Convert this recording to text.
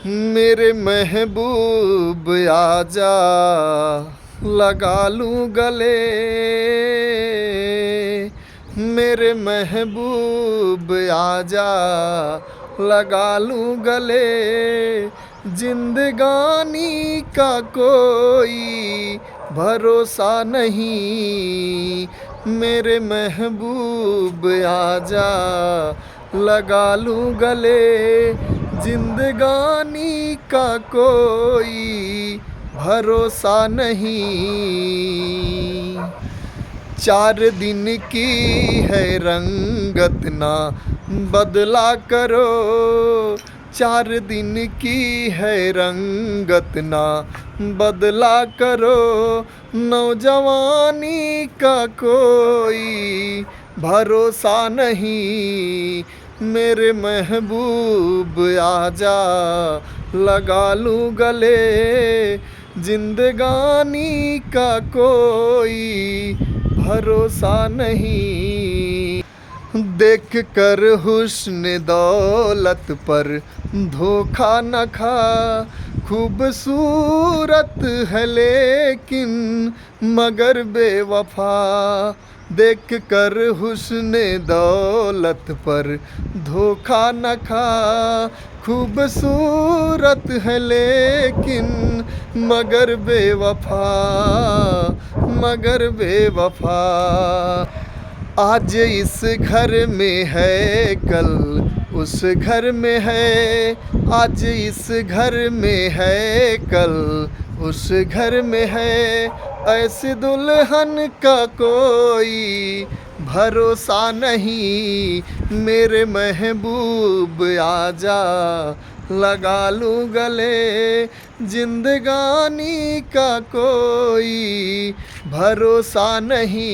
मेरे महबूब आजा, लगा लूं गले। मेरे महबूब आजा, लगा लूं गले। जिंदगानी का कोई भरोसा नहीं। मेरे महबूब आजा, लगा लूं गले। जिंदगानी का कोई भरोसा नहीं। 4 दिन की है रंगत ना बदला करो। 4 दिन की है रंगत ना बदला करो। नौजवानी का कोई भरोसा नहीं। मेरे महबूब आजा, लगा लूं गले। जिंदगानी का कोई भरोसा नहीं। देख कर हुस्न दौलत पर धोखा न खा। खूबसूरत है लेकिन मगर बेवफा। देख कर हुस्न दौलत पर धोखा न खा। खूबसूरत है लेकिन मगर बेवफा, मगर बेवफा। आज इस घर में है, कल उस घर में है। आज इस घर में है, कल उस घर में है। ऐसे दुल्हन का कोई भरोसा नहीं। मेरे महबूब आजा, लगा लूं गले। जिंदगानी का कोई भरोसा नहीं।